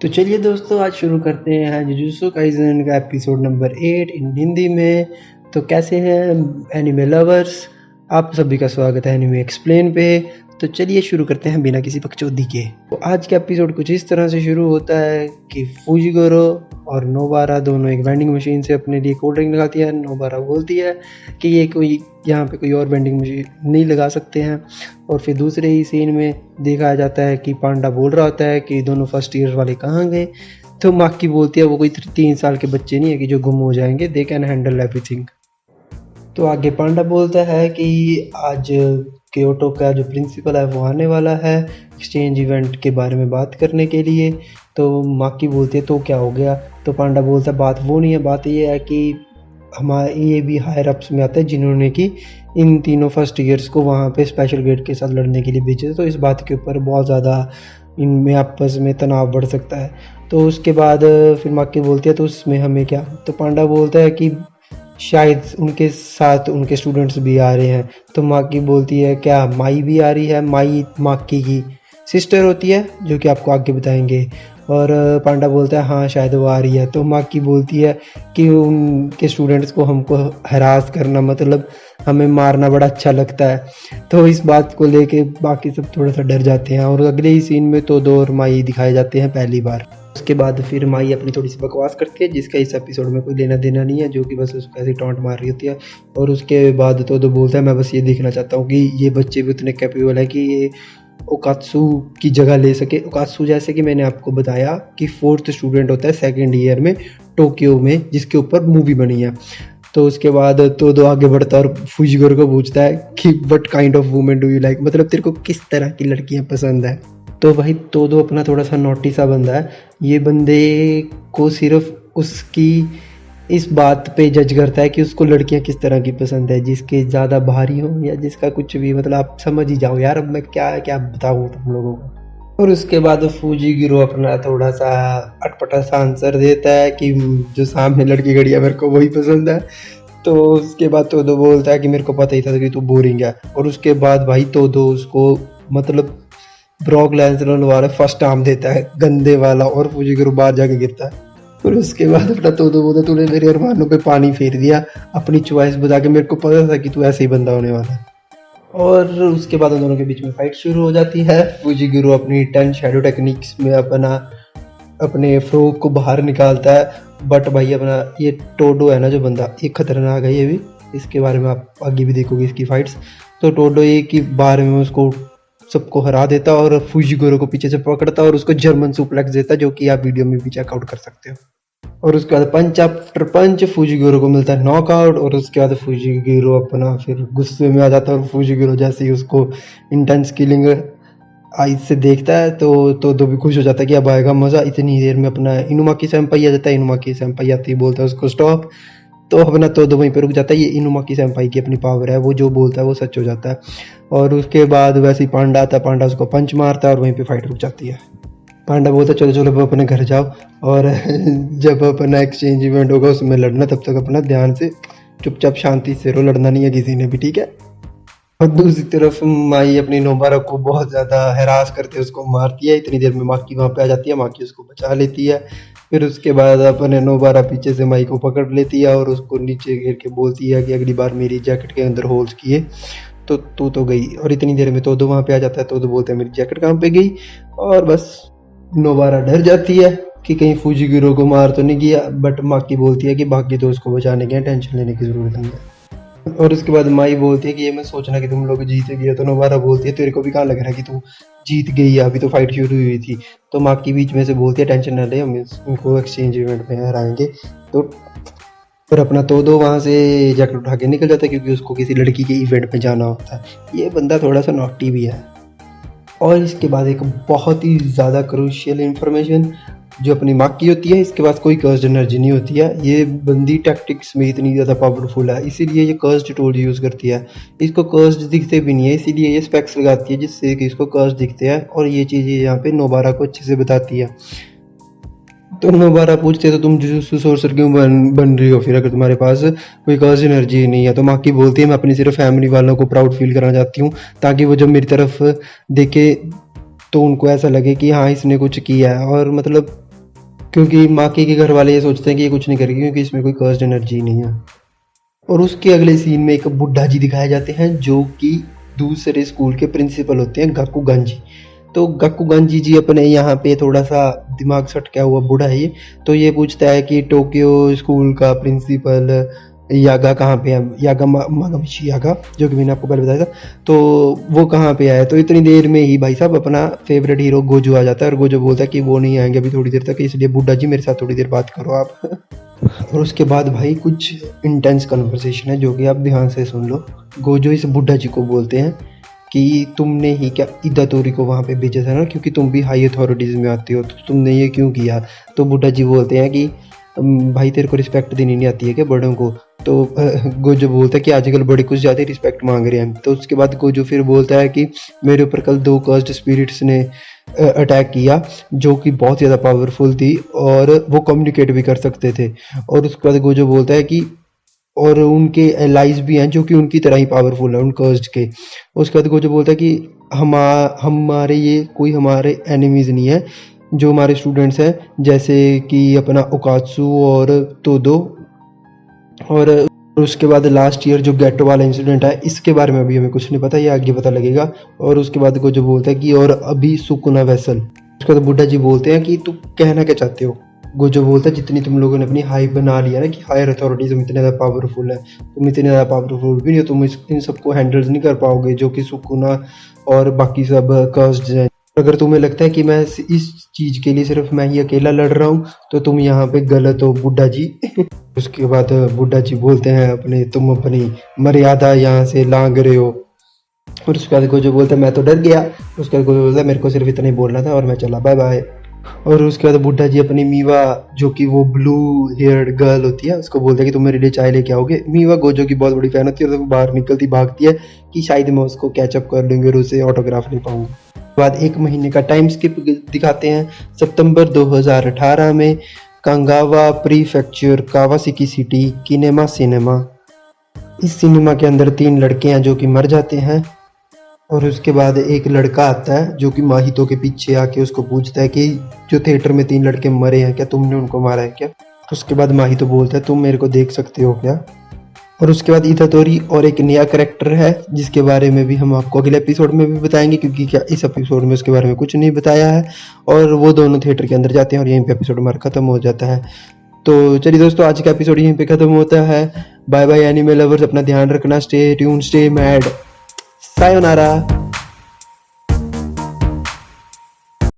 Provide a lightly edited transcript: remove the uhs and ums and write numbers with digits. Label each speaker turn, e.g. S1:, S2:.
S1: तो चलिए दोस्तों, आज शुरू करते हैं जुजुत्सु काइज़न का एपिसोड नंबर 8 इन हिंदी में। तो कैसे हैं एनिमे लवर्स, आप सभी का स्वागत है एनिमे एक्सप्लेन पे। तो चलिए शुरू करते हैं बिना किसी बकचोदी के। तो आज का एपिसोड कुछ इस तरह से शुरू होता है कि फुजिगोरो और नोबारा दोनों एक वेंडिंग मशीन से अपने लिए कोल्ड ड्रिंक लगाती है। नोबारा बोलती है कि ये कोई यहाँ पे कोई और वेंडिंग मशीन नहीं लगा सकते हैं। और फिर दूसरे ही सीन में दिखाया जाता है कि पांडा बोल रहा होता है कि दोनों फर्स्ट ईयर वाले कहाँ गए। तो माकी बोलती है वो कोई 3 साल के बच्चे नहीं है कि जो गुम हो जाएंगे, दे कैन हैंडल एवरीथिंग। तो आगे पांडा बोलता है कि आज क्योटो का जो प्रिंसिपल है वो आने वाला है एक्सचेंज इवेंट के बारे में बात करने के लिए। तो माकी बोलती है तो क्या हो गया। तो पांडा बोलता है बात वो नहीं है, बात ये है कि हमारे ये भी हायर अप्स में आता है जिन्होंने कि इन तीनों फर्स्ट ईयर्स को वहाँ पे स्पेशल ग्रेड के साथ लड़ने के लिए भेजे। तो इस बात के ऊपर बहुत ज़्यादा इनमें आपस में तनाव बढ़ सकता है। तो उसके बाद फिर माकी बोलती है तो उसमें हमें क्या। तो पांडा बोलता है कि शायद उनके साथ उनके स्टूडेंट्स भी आ रहे हैं। तो माकी बोलती है क्या माई भी आ रही है। माई माकी की सिस्टर होती है जो कि आपको आगे बताएंगे। और पांडा बोलता है हाँ शायद वो आ रही है। तो माकी बोलती है कि उनके स्टूडेंट्स को हमको हरास करना मतलब हमें मारना बड़ा अच्छा लगता है। तो इस बात को लेके बाकी सब थोड़ा सा डर जाते हैं। और अगले ही सीन में तो दो और माई दिखाए जाते हैं पहली बार। उसके बाद फिर माई अपनी थोड़ी सी बकवास करती है जिसका इस एपिसोड में कोई लेना देना नहीं है, जो कि बस उसको ऐसे टॉन्ट मार रही होती है। और उसके बाद तो दो बोलता है मैं बस ये देखना चाहता हूँ कि ये बच्चे भी उतने कैपेबल है कि ये ओकात्सु की जगह ले सके। ओकात्सु जैसे कि मैंने आपको बताया कि 4th स्टूडेंट होता है 2nd ईयर में टोक्यो में, जिसके ऊपर मूवी बनी है। तो उसके बाद तो दो आगे बढ़ता है और फुजिगोरो को पूछता है कि what kind of women do you like, मतलब तेरे को किस तरह की लड़कियां पसंद है। तो भाई तो दो अपना थोड़ा सा नोटी सा बंदा है। ये बंदे को सिर्फ उसकी इस बात पे जज करता है कि उसको लड़कियां किस तरह की पसंद है, जिसके ज़्यादा भारी हो या जिसका कुछ भी, मतलब आप समझ ही जाओ यार अब मैं क्या क्या बताऊँ तुम लोगों को। और उसके बाद फुजिगोरो अपना थोड़ा सा अटपटा सा आंसर देता है कि जो सामने लड़की खड़ी है मेरे को वही पसंद है। तो उसके बाद तो दो बोलता है कि मेरे को पता ही था कि तू बोरिंग है। और उसके बाद भाई तो दो उसको मतलब ब्रॉक लेसनर वाला फर्स्ट आर्म देता है गंदे वाला, और फुजिगोरो बाहर जाके गिरता है। और उसके बाद अपना तो बोलता तूने मेरे अरमानों पे पानी फेर दिया अपनी चॉइस बता के, मेरे को पता था कि तू ऐसे ही बंदा होने वाला है। और उसके बाद उन दोनों के बीच में फाइट शुरू हो जाती है। फुजिगोरो अपनी 10 शैडो टेक्निक्स में अपने फ्रोग को बाहर निकालता है। बट भाई अपना ये टोडो है ना जो बंदा, ये खतरनाक है ये भी, इसके बारे में आप आगे भी देखोगे इसकी फाइट्स। तो टोडो एक ही बार में उसको सबको हरा देता और फुजिगोरो को पीछे से पकड़ता और उसको जर्मन सुप्लेक्स देता, जो कि आप वीडियो में भी चेकआउट कर सकते हो। और उसके बाद पंच आफ्टर पंच फुजिगोरो को मिलता है नॉकआउट। और उसके बाद फुजिगोरो अपना फिर गुस्से में आ जाता है और फुजिगोरो जैसे ही उसको इंटेंस किलिंग आइज से देखता है तो दो भी खुश हो जाता है कि अब आएगा मज़ा। इतनी देर में अपना इनुमाकी सेंपाई आ जाता है। इनुमाकी सेंपाई आती है, बोलता है उसको स्टॉप। तो अपना तो वहीं पे रुक जाता है। ये इनुमाकी सेंपाई की अपनी पावर है, वो जो बोलता है वो सच हो जाता है। और उसके बाद वैसे ही पांडा आता है, पांडा उसको पंच मारता है और वहीं पे फाइट रुक जाती है। पांडा बोलता है चलो चलो अब अपने घर जाओ और जब अपना एक्सचेंज इवेंट होगा उसमें लड़ना, तब तक अपना ध्यान से चुपचाप शांति से रहो, लड़ना नहीं है किसी ने भी, ठीक है। और दूसरी तरफ माई अपनी नोबारा को बहुत ज़्यादा हैरास करते उसको मारती है। इतनी देर में माकी वहाँ पे आ जाती है, माकी उसको बचा लेती है। फिर उसके बाद अपने नोबारा पीछे से माई को पकड़ लेती है और उसको नीचे गिर के बोलती है कि अगली बार मेरी जैकेट के अंदर होल्स किए तो तू तो गई। और इतनी देर में तो वहाँ पे आ जाता है। तो बोलते हैं मेरी जैकेट कहाँ पे गई। और बस नोबारा डर जाती है कि कहीं फुजिगोरो को मार तो नहीं गया। बट माकी बोलती है कि बाकी तो उसको बचाने के, टेंशन लेने की ज़रूरत नहीं है। और उसके बाद माई बोलती है कि ये मैं सोचना कि तुम लोग जीत गए। तो नोबारा बोलती है तेरे को भी कहाँ लग रहा है कि तू जीत गई है, अभी तो फाइट शुरू हुई थी। तो माकी बीच में से बोलती है टेंशन न ले, हम इनको एक्सचेंज इवेंट में हराएंगे। तो फिर अपना तो दो वहाँ से जैकेट उठा के निकल जाता है क्योंकि उसको किसी लड़की के इवेंट में जाना होता है। ये बंदा थोड़ा सा नॉटी भी है। और इसके बाद एक बहुत ही ज़्यादा क्रूशियल इन्फॉर्मेशन जो अपनी माकी होती है, इसके पास कोई कर्स्ड एनर्जी नहीं होती है। ये बंदी टैक्टिक्स में इतनी ज़्यादा पावरफुल है, इसीलिए ये कर्स्ड टूल यूज़ करती है। इसको कर्स्ड दिखते भी नहीं है, इसीलिए ये स्पेक्स लगाती है जिससे कि इसको कर्स्ड दिखते हैं। और ये चीज़ यहाँ पे नोबारा को अच्छे से बताती है। तो नोबारा पूछते तो तुम जुजुत्सु सोर्सर क्यों बन रही हो फिर, अगर तुम्हारे पास कोई कर्स्ड एनर्जी नहीं है। तो माकी बोलती है मैं अपनी सिर्फ फैमिली वालों को प्राउड फील कराना चाहती हूँ, ताकि वो जब मेरी तरफ देखे तो उनको ऐसा लगे कि हाँ इसने कुछ किया है। और मतलब क्योंकि माकी के घर वाले ये सोचते हैं कि ये कुछ नहीं करेगी क्योंकि इसमें कोई कर्स्ड एनर्जी नहीं है। और उसके अगले सीन में एक बुड्ढा जी दिखाए जाते हैं जो कि दूसरे स्कूल के प्रिंसिपल होते हैं, गाकुगान जी। तो गाकुगान जी अपने यहाँ पे थोड़ा सा दिमाग सटका हुआ बूढ़ा है ये। तो ये पूछता है कि टोक्यो स्कूल का प्रिंसिपल यागा कहाँ पे है, यागा मागामिची यागा, जो कि मैंने आपको पहले बताया था। तो वो कहाँ पे आया। तो इतनी देर में ही भाई साहब अपना फेवरेट हीरो गोजो आ जाता है और गोजो बोलता है कि वो नहीं आएंगे अभी थोड़ी देर तक, इसलिए बुड्ढा जी मेरे साथ थोड़ी देर बात करो आप। और उसके बाद भाई कुछ इंटेंस कन्वर्सेशन है जो कि आप ध्यान से सुन लो। गोजो इस बुड्ढा जी को बोलते हैं कि तुमने ही क्या इदातोरी को वहाँ पे भेजा था ना, क्योंकि तुम भी हाई अथॉरिटीज़ में आते हो, तो तुमने ये क्यों किया। तो बुड्ढा जी बोलते हैं कि भाई तेरे को रिस्पेक्ट देनी नहीं आती है क्या बड़ों को। तो गोजो बोलता है कि आजकल बड़े कुछ ज़्यादा रिस्पेक्ट मांग रहे हैं। तो उसके बाद गोजो फिर बोलता है कि मेरे ऊपर कल 2 कर्स्ड स्पिरिट्स ने अटैक किया जो कि बहुत ज़्यादा पावरफुल थी और वो कम्युनिकेट भी कर सकते थे। और उसके बाद गोजो बोलता है कि और उनके एलाइज भी हैं जो कि उनकी तरह ही पावरफुल है उन कर्स्ड के। उसके बाद गोजो बोलता है कि हमारे ये कोई हमारे एनिमीज़ नहीं है, जो हमारे स्टूडेंट्स हैं जैसे कि अपना ओकात्सु और तोदो। और उसके बाद लास्ट ईयर जो गेटो वाला इंसिडेंट है इसके बारे में अभी हमें कुछ नहीं पता, ये आगे पता लगेगा। और उसके बाद गोजो बोलता है कि और अभी सुकुना वेसल। उसके बाद बुड्ढा जी बोलते हैं कि तू कहना क्या चाहते हो। गोजो बोलता है जितनी तुम लोगों ने अपनी हाइप बना लिया ना कि हायर अथॉरिटीज इतने ज़्यादा पावरफुल है, तुम इतने ज़्यादा पावरफुल भी नहीं हो, तुम इन सबको हैंडल नहीं कर पाओगे जो कि सुकुना और बाकी सब कर्स्ड हैं। अगर तुम्हें लगता है कि मैं इस चीज़ के लिए सिर्फ मैं ही अकेला लड़ रहा हूँ तो तुम यहाँ पे गलत हो बुड्ढा जी। उसके बाद बुड्ढा जी बोलते हैं तुम अपनी मर्यादा यहाँ से लांघ रहे हो। और उसके बाद गोजो बोलता है मैं तो डर गया। उसके बाद गोजो बोलता है मेरे को सिर्फ इतना ही बोलना था और मैं चला, बाय बाय। और उसके बाद बुड्ढा जी अपनी मीवा जो कि वो ब्लू हेयर्ड गर्ल होती है उसको बोलता है कि तुम मेरे लिए चाय लेके आओगे। मीवा गोजो की बहुत बड़ी फैन होती है और वो बाहर निकलती भागती है कि शायद मैं उसको कैचअप कर लूँगी और उसे ऑटोग्राफ नहीं पाऊंगी। बाद 1 महीने का टाइम स्किप दिखाते हैं। सितंबर 2018 में कांगावा प्रीफेक्चर कावासाकी सिटी किनेमा सिनेमा। इस सिनेमा के अंदर 3 लड़के हैं जो कि मर जाते हैं। और उसके बाद एक लड़का आता है जो कि माहितो के पीछे आके उसको पूछता है कि जो थिएटर में 3 लड़के मरे हैं क्या तुमने उनको मारा है क्या। उसके बाद माहितो बोलता है तुम मेरे को देख सकते हो क्या। और उसके बाद इतातोरी और एक नया करैक्टर है जिसके बारे में भी हम आपको अगले एपिसोड में भी बताएंगे, क्योंकि क्या इस एपिसोड में उसके बारे में कुछ नहीं बताया है। और वो दोनों थिएटर के अंदर जाते हैं और यहीं पे एपिसोड हमारा खत्म हो जाता है। तो चलिए दोस्तों आज का एपिसोड यहीं पे खत्म होता है। बाय बाय एनिमे लवर्स, अपना ध्यान रखना, stay tune, stay mad, sayonara.